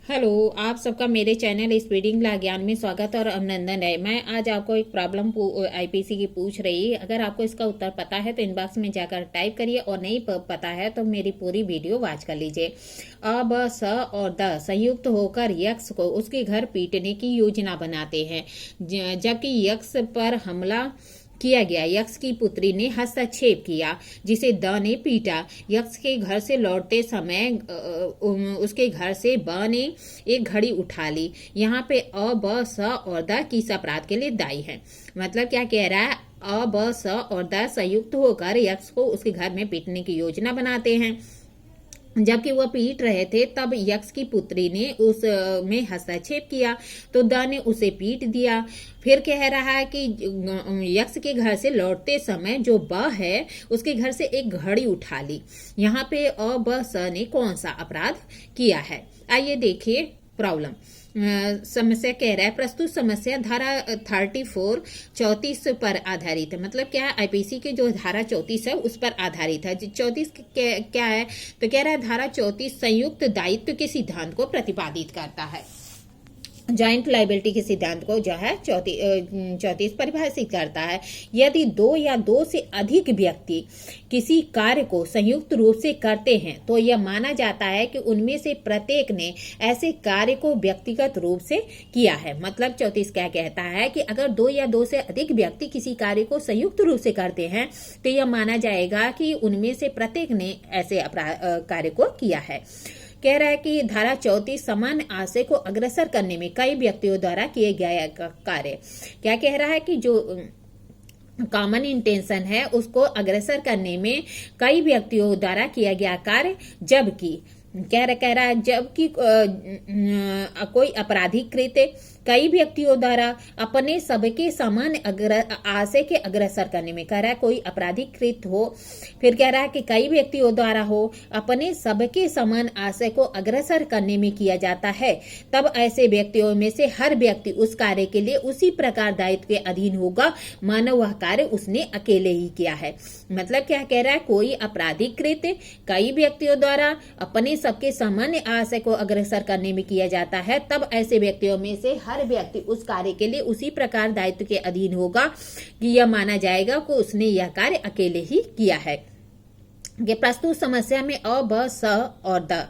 Hello, आप सबका मेरे चैनल स्पीडिंग ला ज्ञान में स्वागत और अभिनंदन है। मैं आज आपको एक प्रॉब्लम आईपीसी की पूछ रही। अगर आपको इसका उत्तर पता है तो इनबॉक्स में जाकर टाइप करिए और नहीं पता है तो मेरी पूरी वीडियो वॉच कर लीजिए। अ, ब, स और द संयुक्त होकर यक्ष को उसके घर पीटने की योजना बनाते हैं। जबकि यक्ष पर हमला किया गया, यक्ष की पुत्री ने हस्तक्षेप किया जिसे द ने पीटा। यक्ष के घर से लौटते समय उसके घर से ब ने एक घड़ी उठा ली। यहाँ पे अ, ब, स और द किस अपराध के लिए दायी है। मतलब क्या कह रहा है, अ, ब, स और द संयुक्त होकर यक्ष को उसके घर में पीटने की योजना बनाते हैं। जबकि वह पीट रहे थे तब यक्ष की पुत्री ने उस में हस्तक्षेप किया तो द ने उसे पीट दिया। फिर कह रहा है कि यक्ष के घर से लौटते समय जो ब है उसके घर से एक घड़ी उठा ली। यहाँ पे अ, ब, स ने कौन सा अपराध किया है। आइए देखिए प्रॉब्लम। समस्या कह रहा है, प्रस्तुत समस्या धारा 34 पर आधारित है। मतलब क्या है, आईपीसी के जो धारा 34 है उस पर आधारित है। 34 क्या है तो कह रहा है धारा 34 संयुक्त दायित्व के सिद्धांत को प्रतिपादित करता है। जॉइंट लाइबिलिटी के सिद्धांत को जो है 34 परिभाषित करता है। यदि दो या दो से अधिक व्यक्ति किसी कार्य को संयुक्त रूप से करते हैं तो यह माना जाता है कि उनमें से प्रत्येक ने ऐसे कार्य को व्यक्तिगत रूप से किया है। मतलब 34 क्या कहता है कि अगर दो या दो से अधिक व्यक्ति किसी कार्य को संयुक्त रूप से करते हैं तो यह माना जाएगा कि उनमें से प्रत्येक ने ऐसे कार्य को किया है। कह रहा है कि धारा 34 समान आशय को अग्रसर करने में कई व्यक्तियों द्वारा किए गए कार्य। क्या कह रहा है कि जो कॉमन इंटेंशन है उसको अग्रसर करने में कई व्यक्तियों द्वारा किया गया कार्य। जबकि कह रहा है जबकि कोई आपराधिक कृत्य कई व्यक्तियों द्वारा अपने सबके समान आशय के अग्रसर करने में, कह रहा है कोई आपराधिक कृत्य हो, फिर कह रहा है कि कई व्यक्तियों द्वारा हो अपने सबके समान आशय को अग्रसर करने में किया जाता है, तब ऐसे व्यक्तियों में से हर व्यक्ति उस कार्य के लिए उसी प्रकार दायित्व के अधीन होगा मानो वह कार्य उसने अकेले ही किया है। मतलब क्या कह रहा है, कोई आपराधिक कृत्य कई व्यक्तियों द्वारा अपने सबके सामान्य आशय को अग्रसर करने में किया जाता है, तब ऐसे व्यक्तियों में से हर व्यक्ति उस कार्य के लिए उसी प्रकार दायित्व के अधीन होगा कि यह माना जाएगा कि उसने यह कार्य अकेले ही किया है। प्रस्तुत समस्या में अ, ब, स और द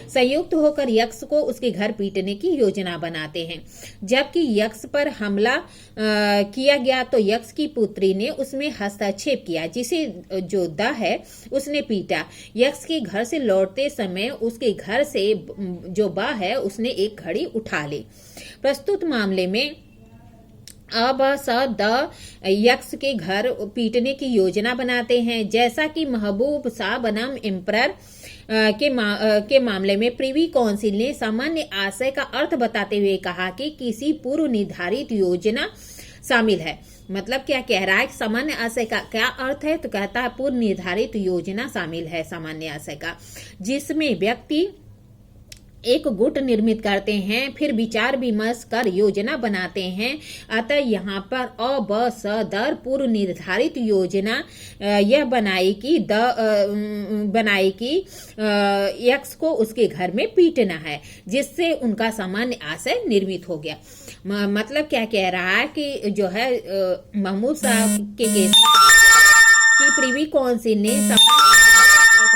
संयुक्त होकर यक्ष को उसके घर पीटने की योजना बनाते हैं। जबकि यक्ष पर हमला किया गया तो यक्ष की पुत्री ने उसमें हस्तक्षेप किया जिसे जो द है उसने पीटा। यक्ष के घर से लौटते समय उसके घर से जो ब है उसने एक घड़ी उठा ली। प्रस्तुत मामले में अ, ब, स, द यक्ष के घर पीटने की योजना बनाते हैं। जैसा कि महबूब शाह बनाम एम्परर के मामले में प्रिवी काउंसिल ने सामान्य आशय का अर्थ बताते हुए कहा कि किसी पूर्व निर्धारित योजना शामिल है। मतलब क्या कह रहा है, सामान्य आशय का क्या अर्थ है तो कहता है पूर्व निर्धारित योजना शामिल है सामान्य आशय का, जिसमें व्यक्ति एक गुट निर्मित करते हैं फिर विचार विमर्श कर योजना बनाते हैं। अतः यहाँ पर अ, ब, स, द पूर्व निर्धारित योजना यह बनाई कि यक्ष को उसके घर में पीटना है जिससे उनका सामान्य आशय निर्मित हो गया। मतलब क्या कह रहा है कि जो है महमूद साहब के केस की प्रिवी काउंसिल ने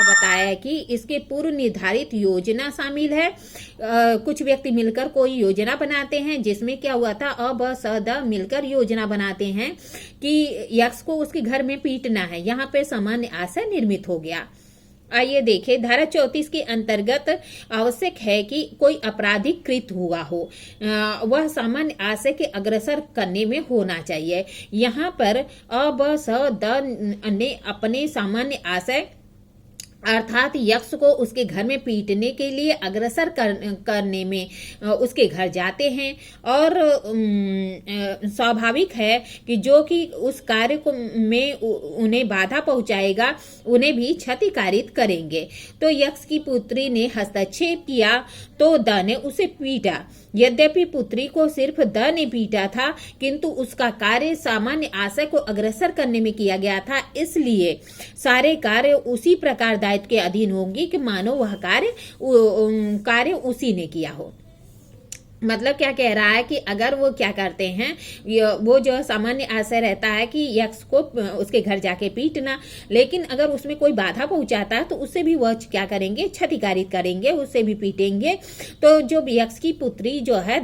बताया कि इसके पूर्व निर्धारित योजना शामिल है। कुछ व्यक्ति मिलकर कोई योजना बनाते हैं जिसमें क्या हुआ था, अ, ब, स, द मिलकर योजना बनाते हैं कि यक्ष को उसके घर में पीटना है। यहाँ पे सामान्य आशय निर्मित हो गया। आइए देखिए, धारा 34 के अंतर्गत आवश्यक है कि कोई आपराधिक कृत्य हुआ हो, वह सामान्य आशय के अग्रसर करने में होना चाहिए। यहाँ पर अ, ब, स, द ने अपने सामान्य आशय अर्थात यक्ष को उसके घर में पीटने के लिए अग्रसर करने में उसके घर जाते हैं और स्वाभाविक है कि जो कि उस कार्य को में उन्हें बाधा पहुंचाएगा उन्हें भी क्षतिकारित करेंगे। तो यक्ष की पुत्री ने हस्तक्षेप किया तो द ने उसे पीटा। यद्यपि पुत्री को सिर्फ द ने पीटा था किंतु उसका कार्य सामान्य आशय को अग्रसर करने में किया गया था, इसलिए सारे कार्य उसी प्रकार दायित्व के अधीन होंगी कि मानो वह कार्य उसी ने किया हो। मतलब क्या कह रहा है कि अगर वो क्या करते हैं, वो जो सामान्य आशय रहता है कि यक्ष को उसके घर जाके पीटना, लेकिन अगर उसमें कोई बाधा पहुंचाता है तो उससे भी वह क्या करेंगे, क्षतिकारित करेंगे, उससे भी पीटेंगे। तो जो यक्ष की पुत्री जो है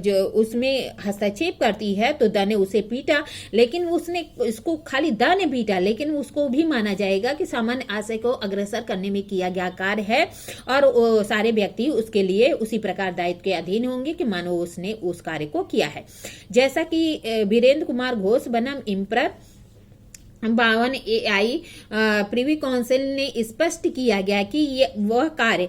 जो उसमें हस्तक्षेप करती है, तो द ने उसे पीटा, लेकिन उसने इसको खाली द ने पीटा, लेकिन उसको भी माना जाएगा कि सामान्य आशय को अग्रसर करने में किया गया कार्य है और सारे व्यक्ति उसके लिए उसी प्रकार दायित्व के अधीन होंगे कि मानो उसने उस कार्य को किया है। जैसा कि वीरेंद्र कुमार घोष बनाम इम्पर 52 AI प्रीवी काउंसिल ने स्पष्ट किया गया कि वह कार्य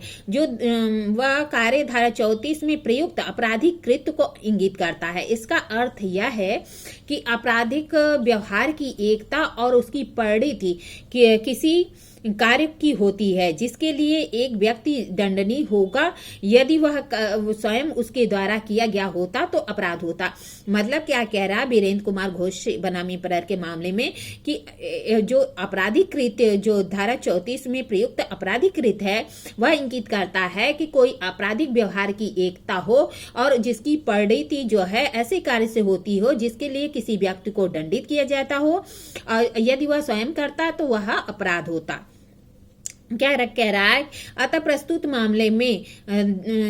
धारा 34 में प्रयुक्त आपराधिक कृत्य को इंगित करता है। इसका अर्थ यह है कि आपराधिक व्यवहार की एकता और उसकी परिणति किसी कार्य की होती है जिसके लिए एक व्यक्ति दंडनीय होगा। यदि वह स्वयं उसके द्वारा किया गया होता तो अपराध होता। मतलब क्या कह रहा है वीरेंद्र कुमार घोष बनाम इम्पर के मामले में कि जो आपराधिक कृत्य जो धारा 34 में प्रयुक्त आपराधिक कृत्य है वह इंगित करता है कि कोई आपराधिक व्यवहार की एकता हो और जिसकी परिणति जो है ऐसे कार्य से होती हो जिसके लिए किसी व्यक्ति को दंडित किया जाता हो, और यदि वह स्वयं करता तो वह अपराध होता। क्या कह रहा है, अतः प्रस्तुत मामले में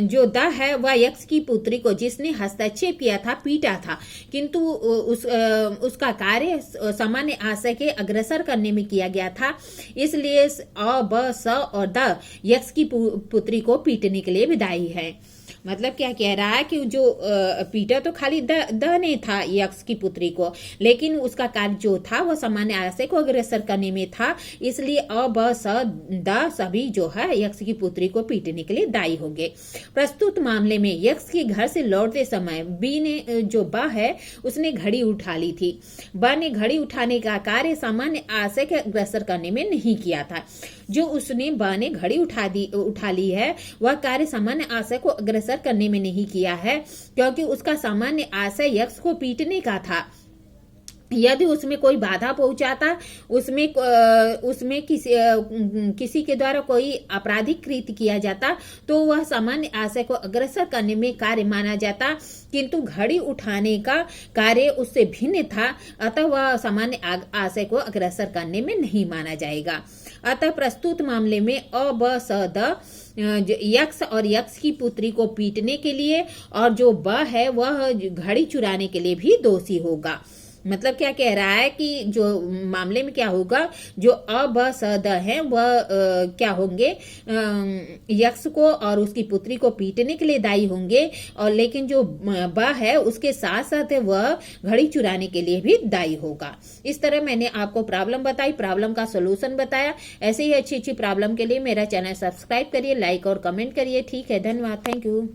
जो द है वह यक्ष की पुत्री को जिसने हस्तक्षेप किया था पीटा था, किंतु उसका कार्य सामान्य आशय के अग्रसर करने में किया गया था, इसलिए अ ब स और द यक्ष की पुत्री को पीटने के लिए विदाई है। मतलब क्या कह रहा है कि जो पीटा तो खाली द ने था यक्ष की पुत्री को, लेकिन उसका कार्य जो था वह सामान्य आशय को अग्रसर करने में था, इसलिए अ ब स द सभी जो है यक्ष की पुत्री को पीटने के लिए दायी होंगे। प्रस्तुत मामले में यक्ष के घर से लौटते समय बी ने जो ब है उसने घड़ी उठा ली थी। ब ने घड़ी उठाने का कार्य सामान्य आशय के अग्रसर करने में नहीं किया था। जो उसने ब ने घड़ी उठा ली है वह कार्य सामान्य आशय को अग्रसर करने में नहीं किया है, क्योंकि उसका सामान्य आशय यक्ष को पीटने का था। यदि उसमें कोई बाधा पहुंचाता, उसमें किसी के द्वारा कोई आपराधिक कृत्य किया जाता तो वह सामान्य आशय को अग्रसर करने में कार्य माना जाता, किंतु घड़ी उठाने का कार्य उससे भिन्न था, अतः वह सामान्य आशय को अग्रसर करने में नहीं माना जाएगा। अतः प्रस्तुत मामले में अ ब स द यक्ष और यक्ष की पुत्री को पीटने के लिए और जो ब है वह घड़ी चुराने के लिए भी दोषी होगा। मतलब क्या कह रहा है कि जो मामले में क्या होगा, जो अ ब स द है वह क्या होंगे, यक्ष को और उसकी पुत्री को पीटने के लिए दायी होंगे, और लेकिन जो ब है उसके साथ साथ वह घड़ी चुराने के लिए भी दायी होगा। इस तरह मैंने आपको प्रॉब्लम बताई, प्रॉब्लम का सोल्यूशन बताया। ऐसे ही अच्छी अच्छी प्रॉब्लम के लिए मेरा चैनल सब्सक्राइब करिए, लाइक और कमेंट करिए। ठीक है, धन्यवाद, थैंक यू।